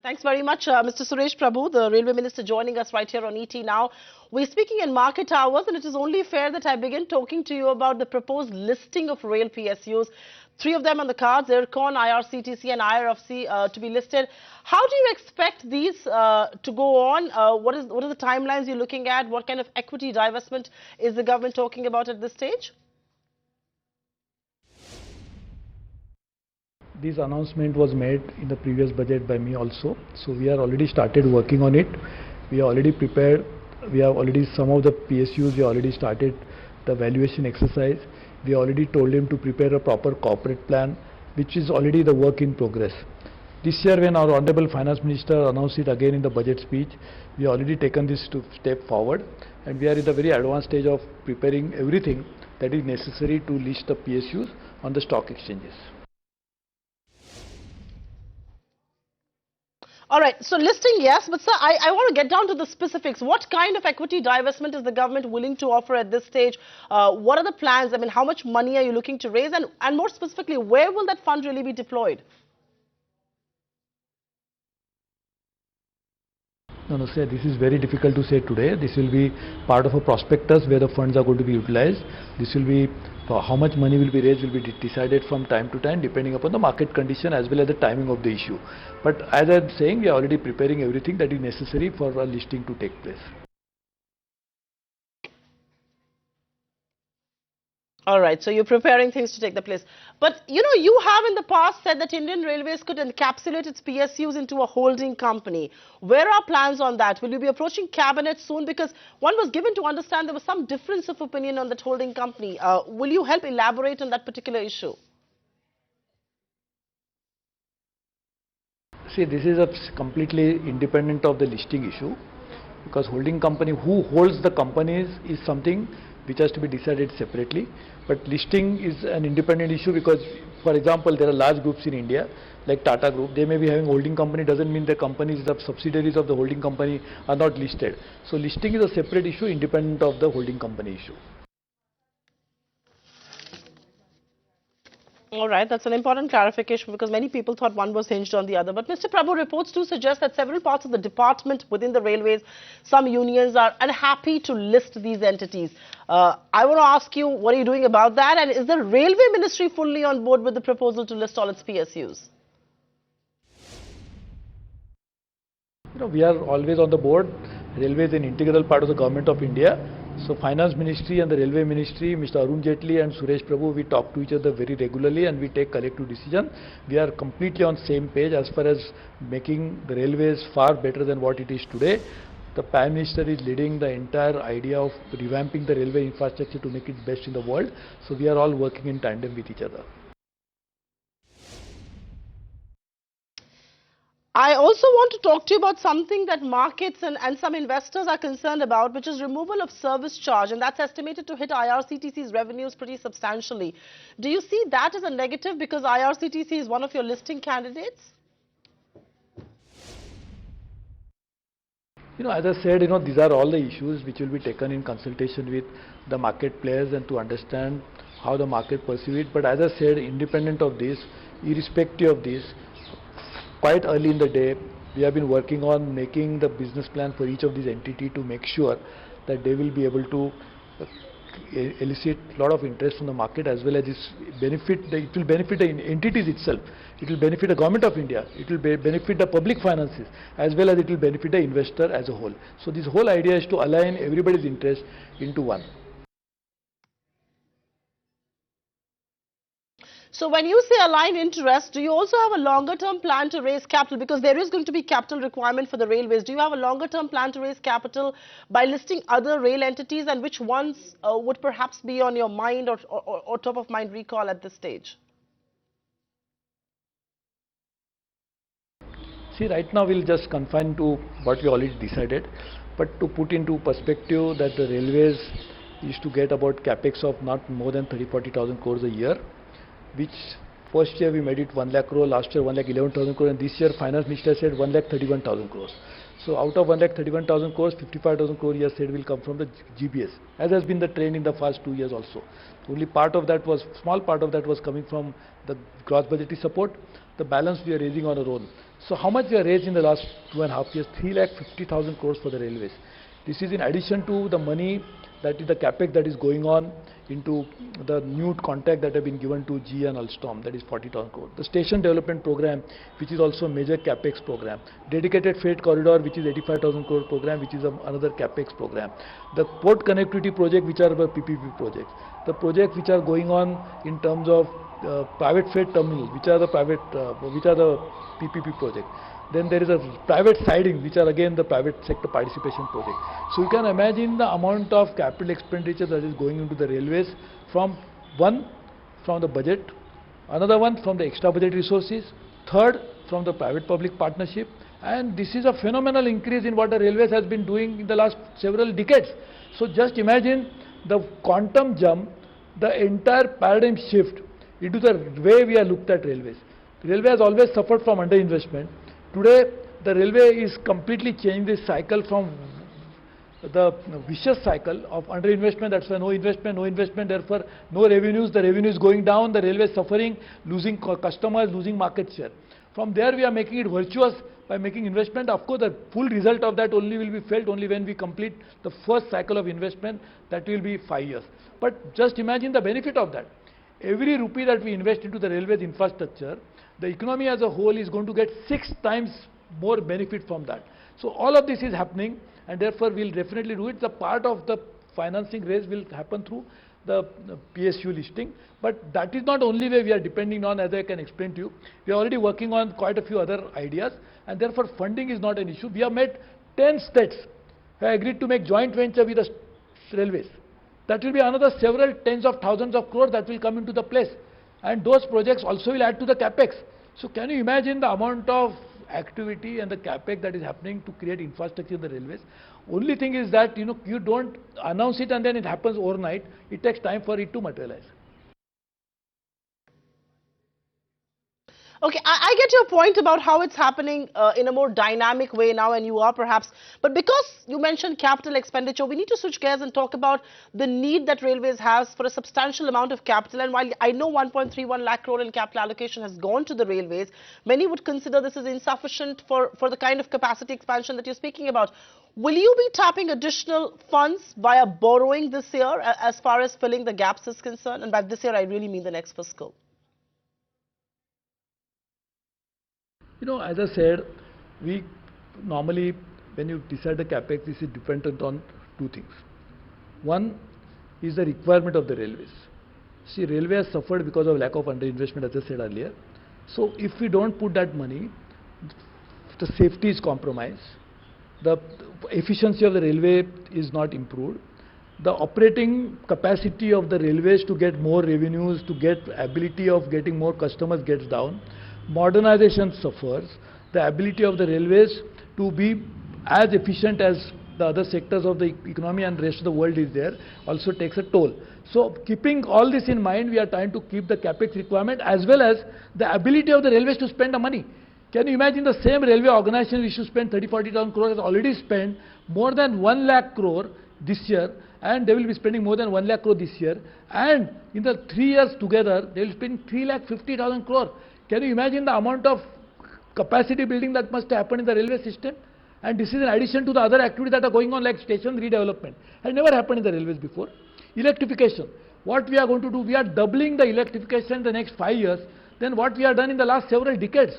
Thanks very much, Mr. Suresh Prabhu, the Railway Minister, joining us right here on ET Now. We're speaking in market hours, and it is only fair that I begin talking to you about the proposed listing of rail PSUs. Three of them on the cards: Aircon, IRCTC and IRFC, to be listed. How do you expect these to go on? What are the timelines you're looking at? What kind of equity divestment is the government talking about at this stage? This announcement was made in the previous budget by me also. So we are already started working on it. We are already prepared. We have already some of the PSUs. We already started the valuation exercise. We already told him to prepare a proper corporate plan, which is already the work in progress. This year, when our Honorable Finance Minister announced it again in the budget speech, we already taken this step forward, and we are in the very advanced stage of preparing everything that is necessary to list the PSUs on the stock exchanges. All right, so listing, yes, but sir, I want to get down to the specifics. What kind of equity divestment is the government willing to offer at this stage? What are the plans? I mean, how much money are you looking to raise? And more specifically, where will that fund really be deployed? No, sir, this is very difficult to say today. This will be part of a prospectus where the funds are going to be utilized. This will be, how much money will be raised will be decided from time to time depending upon the market condition as well as the timing of the issue. But as I'm saying, we are already preparing everything that is necessary for a listing to take place. All right, so you're preparing things to take the place. But, you know, you have in the past said that Indian Railways could encapsulate its PSUs into a holding company. Where are plans on that? Will you be approaching cabinet soon? Because one was given to understand there was some difference of opinion on that holding company. Will you help elaborate on that particular issue? See, this is a completely independent of the listing issue, because holding company, who holds the companies is something which has to be decided separately. But listing is an independent issue because, for example, there are large groups in India like Tata Group. They may be having holding company, doesn't mean the companies, the subsidiaries of the holding company are not listed. So listing is a separate issue independent of the holding company issue. All right, that's an important clarification because many people thought one was hinged on the other. But Mr. Prabhu, reports do suggest that several parts of the department within the railways, some unions are unhappy to list these entities. I want to ask you, what are you doing about that? And is the Railway Ministry fully on board with the proposal to list all its PSUs? You know, we are always on the board. Railway is an integral part of the Government of India. So Finance Ministry and the Railway Ministry, Mr. Arun Jaitley and Suresh Prabhu, we talk to each other very regularly and we take collective decision. We are completely on same page as far as making the railways far better than what it is today. The Prime Minister is leading the entire idea of revamping the railway infrastructure to make it best in the world. So we are all working in tandem with each other. I also want to talk to you about something that markets and some investors are concerned about, which is removal of service charge, and that's estimated to hit IRCTC's revenues pretty substantially. Do you see that as a negative because IRCTC is one of your listing candidates? You know, as I said, you know, these are all the issues which will be taken in consultation with the market players and to understand how the market perceives it. But as I said, independent of this, irrespective of this, quite early in the day, we have been working on making the business plan for each of these entities to make sure that they will be able to elicit a lot of interest from the market as well as it will benefit the entities itself. It will benefit the Government of India. It will benefit the public finances as well as it will benefit the investor as a whole. So this whole idea is to align everybody's interest into one. So when you say align interest, do you also have a longer term plan to raise capital? Because there is going to be capital requirement for the railways. Do you have a longer term plan to raise capital by listing other rail entities, and which ones would perhaps be on your mind or top of mind recall at this stage? See, right now we'll just confine to what we already decided, but to put into perspective that the railways used to get about capex of not more than 30,000-40,000 crores a year, which first year we made it 1 lakh crore, last year 1,11,000 crore, and this year Finance Minister said 1,31,000 crores. So out of 1,31,000 crores, 55,000 crore he has said will come from the GBS, as has been the trend in the past 2 years also. Only part of that was, small part of that was coming from the gross budgetary support. The balance we are raising on our own. So how much we have raised in the last 2.5 years? 3,50,000 crores for the railways. This is in addition to the money that is the capex that is going on into the new contract that have been given to GE and Alstom, that is 40,000 crores. The station development program, which is also a major capex program. Dedicated freight corridor, which is 85,000 crore program, which is another capex program. The port connectivity project, which are the PPP projects. The projects which are going on in terms of private freight terminals, which are the PPP projects. Then there is a private siding, which are again the private sector participation project. So you can imagine the amount of capital expenditure that is going into the railways from the budget, another one from the extra budget resources, third from the private public partnership, and this is a phenomenal increase in what the railways has been doing in the last several decades. So just imagine the quantum jump, the entire paradigm shift into the way we are looked at railways. The railway has always suffered from underinvestment. Today, the railway is completely changed this cycle from the vicious cycle of underinvestment. That's why no investment, therefore no revenues. The revenue is going down, the railway is suffering, losing customers, losing market share. From there, we are making it virtuous by making investment. Of course, the full result of that only will be felt only when we complete the first cycle of investment. That will be 5 years. But just imagine the benefit of that. Every rupee that we invest into the railways infrastructure, the economy as a whole is going to get 6 times more benefit from that. So all of this is happening, and therefore we will definitely do it. The part of the financing raise will happen through the PSU listing, but that is not only way we are depending on, as I can explain to you. We are already working on quite a few other ideas, and therefore funding is not an issue. We have met 10 states who have agreed to make joint venture with the railways. That will be another several tens of thousands of crores that will come into the place. And those projects also will add to the capex. So can you imagine the amount of activity and the capex that is happening to create infrastructure in the railways? Only thing is that you don't announce it and then it happens overnight. It takes time for it to materialize. Okay, I get your point about how it's happening in a more dynamic way now, and you are perhaps, but because you mentioned capital expenditure, we need to switch gears and talk about the need that railways has for a substantial amount of capital. And while I know 1.31 lakh crore in capital allocation has gone to the railways, many would consider this is insufficient for the kind of capacity expansion that you're speaking about. Will you be tapping additional funds via borrowing this year as far as filling the gaps is concerned? And by this year, I really mean the next fiscal. As I said, we normally, when you decide the capex, this is dependent on 2 things. One is the requirement of the railways. See, railway has suffered because of lack of underinvestment, as I said earlier. So if we don't put that money, the safety is compromised, the efficiency of the railway is not improved, the operating capacity of the railways to get more revenues, to get ability of getting more customers gets down, modernization suffers, the ability of the railways to be as efficient as the other sectors of the economy and the rest of the world is there also takes a toll. So keeping all this in mind, we are trying to keep the capex requirement as well as the ability of the railways to spend the money. Can you imagine the same railway organization which should spend 30,000-40,000 crore has already spent more than 1 lakh crore this year, and they will be spending more than 1 lakh crore this year, and in the 3 years together they will spend 3,50,000 crore. Can you imagine the amount of capacity building that must happen in the railway system? And this is in addition to the other activities that are going on, like station redevelopment. Has never happened in the railways before. Electrification. What we are going to do, we are doubling the electrification in the next 5 years than what we have done in the last several decades.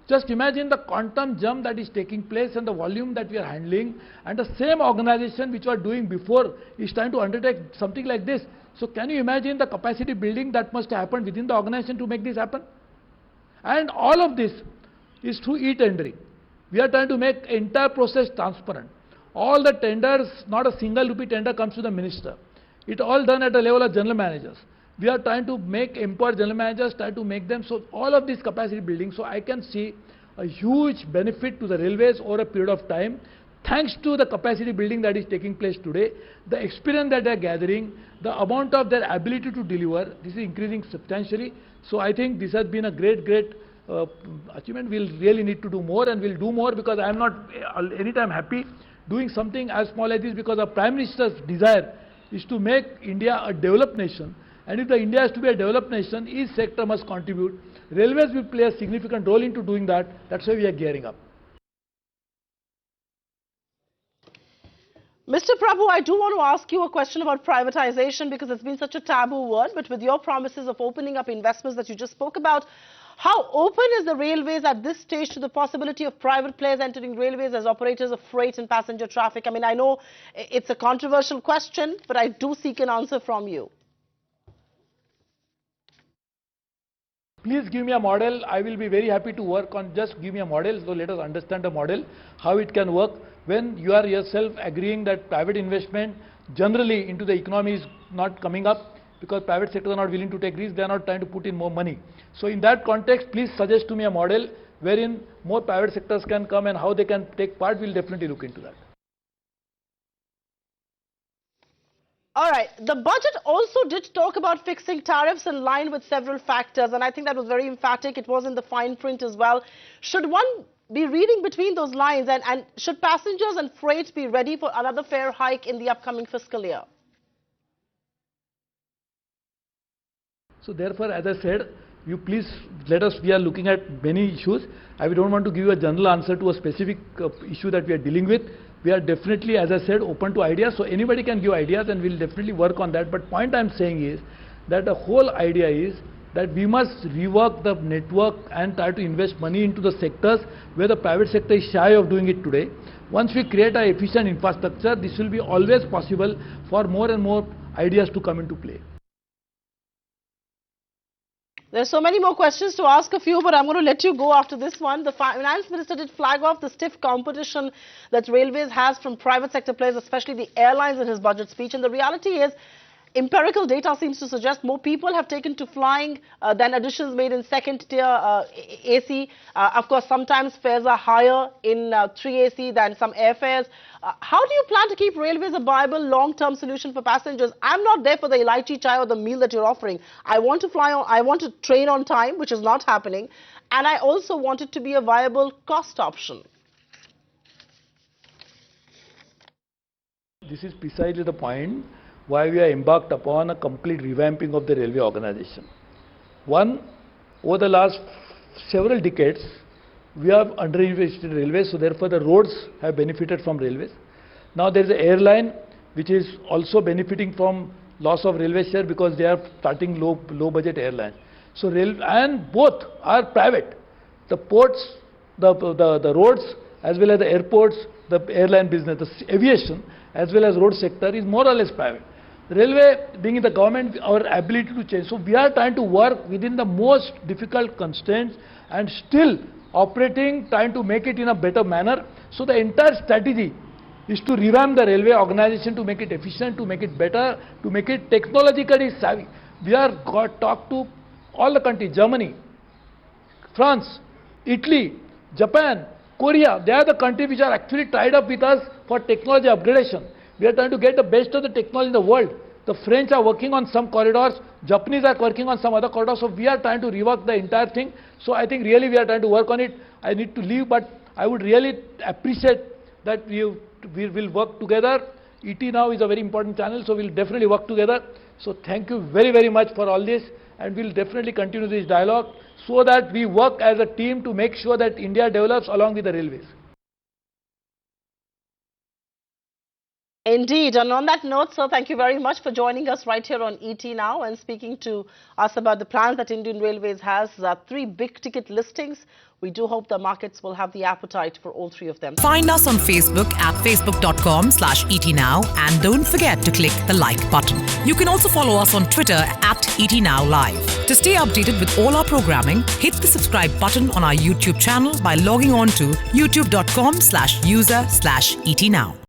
Just imagine the quantum jump that is taking place and the volume that we are handling, and the same organization which was doing before is trying to undertake something like this. So can you imagine the capacity building that must happen within the organization to make this happen? And all of this is through e-tendering. We are trying to make entire process transparent. All the tenders, not a single rupee tender comes to the minister. It all done at the level of general managers. We are trying to empower general managers, try to make them, so all of this capacity building. So I can see a huge benefit to the railways over a period of time, thanks to the capacity building that is taking place today, the experience that they are gathering, the amount of their ability to deliver, this is increasing substantially. So I think this has been a great achievement. We'll really need to do more, and we'll do more, because I am not anytime happy doing something as small as this, because our Prime Minister's desire is to make India a developed nation. And if the India has to be a developed nation, each sector must contribute. Railways will play a significant role into doing that. That's why we are gearing up. Mr. Prabhu, I do want to ask you a question about privatization because it's been such a taboo word, but with your promises of opening up investments that you just spoke about, how open is the railways at this stage to the possibility of private players entering railways as operators of freight and passenger traffic? I mean, I know it's a controversial question, but I do seek an answer from you. Please give me a model. I will be very happy to work on. Just give me a model. So let us understand the model, how it can work. When you are yourself agreeing that private investment generally into the economy is not coming up because private sectors are not willing to take risks, they are not trying to put in more money. So in that context, please suggest to me a model wherein more private sectors can come and how they can take part. We'll definitely look into that. All right. The budget also did talk about fixing tariffs in line with several factors, and I think that was very emphatic. It was in the fine print as well. Should one be reading between those lines, and should passengers and freight be ready for another fare hike in the upcoming fiscal year? So therefore, as I said, you please let us, we are looking at many issues. I don't want to give you a general answer to a specific issue that we are dealing with. We are definitely, as I said, open to ideas. So anybody can give ideas and we'll definitely work on that. But point I'm saying is that the whole idea is that we must rework the network and try to invest money into the sectors where the private sector is shy of doing it today. Once we create an efficient infrastructure, this will be always possible for more and more ideas to come into play. There's so many more questions to ask of you, but I'm going to let you go after this one. The Finance Minister did flag off the stiff competition that railways has from private sector players, especially the airlines, in his budget speech. And the reality is, empirical data seems to suggest more people have taken to flying than additions made in second tier AC. Of course, sometimes fares are higher in 3AC than some airfares. How do you plan to keep railways a viable long-term solution for passengers? I'm not there for the elaichi chai or the meal that you're offering. I want to fly on, I want to train on time, which is not happening. And I also want it to be a viable cost option. This is precisely the point why we are embarked upon a complete revamping of the railway organization. One, over the last several decades, we have underinvested in railways, so therefore the roads have benefited from railways. Now there is an airline which is also benefiting from loss of railway share because they are starting low budget airlines. So and both are private. The ports, the roads, as well as the airports, the airline business, the aviation, as well as road sector is more or less private. Railway, being in the government, our ability to change. So we are trying to work within the most difficult constraints and still operating, trying to make it in a better manner. So the entire strategy is to revamp the railway organization, to make it efficient, to make it better, to make it technologically savvy. We are talked to all the countries, Germany, France, Italy, Japan, Korea. They are the countries which are actually tied up with us for technology upgradation. We are trying to get the best of the technology in the world. The French are working on some corridors, Japanese are working on some other corridors, so we are trying to rework the entire thing. So I think really we are trying to work on it. I need to leave, but I would really appreciate that we will work together. ET now is a very important channel, so we'll definitely work together. So thank you very, very much for all this, and we'll definitely continue this dialogue so that we work as a team to make sure that India develops along with the railways. Indeed. And on that note, sir, thank you very much for joining us right here on ET Now and speaking to us about the plans that Indian Railways has. 3 big ticket listings. We do hope the markets will have the appetite for all 3 of them. Find us on Facebook at facebook.com/ETNow and don't forget to click the like button. You can also follow us on Twitter at ETNowLive. To stay updated with all our programming, hit the subscribe button on our YouTube channel by logging on to youtube.com/user/ETNow.